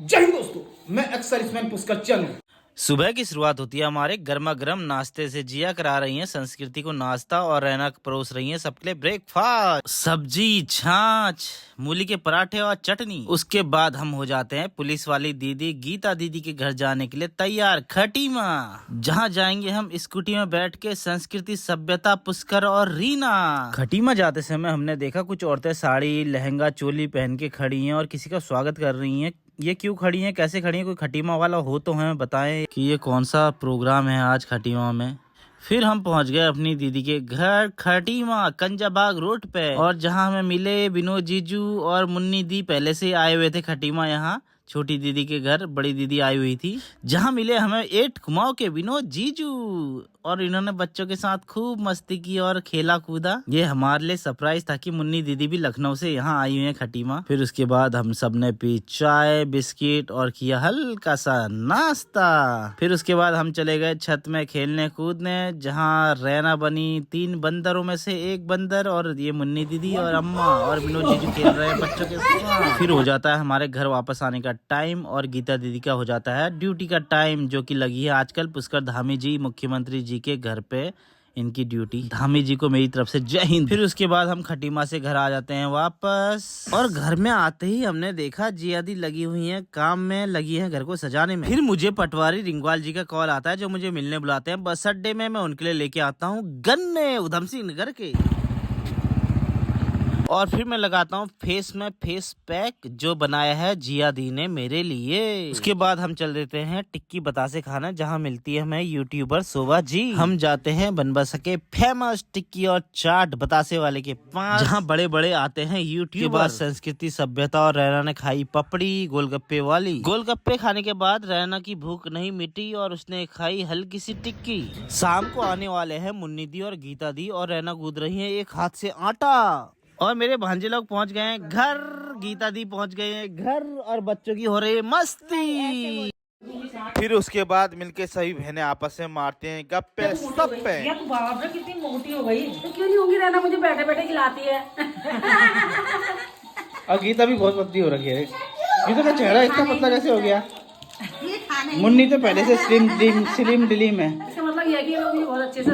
जय हिंद दोस्तों, मैं एक्सर्विसमैन पुष्कर चंद। सुबह की शुरुआत होती है हमारे गर्मा गर्म नाश्ते से। जिया करा रही हैं संस्कृति को नाश्ता और रैना परोस रही हैं सबके लिए ब्रेकफास्ट, सब्जी, छाछ, मूली के पराठे और चटनी। उसके बाद हम हो जाते हैं पुलिस वाली दीदी गीता दीदी के घर जाने के लिए तैयार, खटीमा, जहां जाएंगे हम स्कूटी में बैठ के संस्कृति, सभ्यता, पुष्कर और रीना। खटीमा जाते समय हमने देखा कुछ औरतें साड़ी, लहंगा, चोली पहन के खड़ी हैं और किसी का स्वागत कर रही हैं। ये क्यों खड़ी हैं, कैसे खड़ी हैं? कोई खटीमा वाला हो तो हमें बताएं कि ये कौन सा प्रोग्राम है आज खटीमा में। फिर हम पहुंच गए अपनी दीदी के घर खटीमा, कंजाबाग रोड पे, और जहां हमें मिले विनोद जीजू और मुन्नी दी। पहले से आए हुए थे खटीमा यहाँ छोटी दीदी के घर, बड़ी दीदी आई हुई थी। जहां मिले हमें 8 कुमाऊं के विनोद जीजू, और इन्होंने बच्चों के साथ खूब मस्ती की और खेला कूदा। ये हमारे लिए सरप्राइज था कि मुन्नी दीदी भी लखनऊ से यहाँ आई हुई है खटीमा। फिर उसके बाद हम सब ने पी चाय, बिस्किट और किया हल्का सा नाश्ता। फिर उसके बाद हम चले गए छत में खेलने कूदने, जहाँ रैना बनी 3 बंदरों में से एक बंदर, और ये मुन्नी दीदी और अम्मा और विनोद जीजू खेल रहे हैं बच्चों के साथ। फिर हो जाता है हमारे घर वापस आने का टाइम, और गीता दीदी का हो जाता है ड्यूटी का टाइम, जो कि लगी है आजकल पुष्कर धामी जी, मुख्यमंत्री जी के घर पे इनकी ड्यूटी। धामी जी को मेरी तरफ से जय हिंद। फिर उसके बाद हम खटीमा से घर आ जाते हैं वापस, और घर में आते ही हमने देखा जिया दी लगी हुई है काम में, लगी है घर को सजाने में। फिर मुझे पटवारी रिंगवाल जी का कॉल आता है, जो मुझे मिलने बुलाते हैं बस अड्डे में। मैं उनके लिए लेके आता हूँ गन्ने उधम सिंह नगर के, और फिर मैं लगाता हूँ फेस में फेस पैक, जो बनाया है जिया दी ने मेरे लिए। उसके बाद हम चल देते हैं टिक्की बतासे खाना, जहाँ मिलती है हमें यूट्यूबर शोभा जी। हम जाते हैं बनबसा के फेमस टिक्की और चाट बतासे वाले के पास, जहाँ बड़े बड़े आते हैं यूट्यूबर। के बाद संस्कृति, सभ्यता और रैना ने खाई पपड़ी गोलगप्पे वाली। गोलगप्पे खाने के बाद रैना की भूख नहीं मिटी और उसने खाई हल्की सी टिक्की। शाम को आने वाले हैं मुन्नी दी और गीता दी, और रैना गूंद रही है एक हाथ से आटा। और मेरे भांजे लोग पहुंच गए हैं घर, गीता दी पहुंच गए हैं घर, और बच्चों की हो रही है मस्ती। फिर उसके बाद मिलके सभी बहनें आपस में मारते हैं गप्पे सप्पे। तू बाप रे कितनी मोटी हो गई। तो क्यों नहीं होगी, रहना मुझे बैठे बैठे खिलाती है। और गीता भी बहुत पतली हो रखी है। गीता का चेहरा इतना पतला कैसे हो गया? मुन्नी तो पहले से स्लिम डिलीम है। इसका मतलब यह है कि ये लोग मुझे बहुत अच्छे से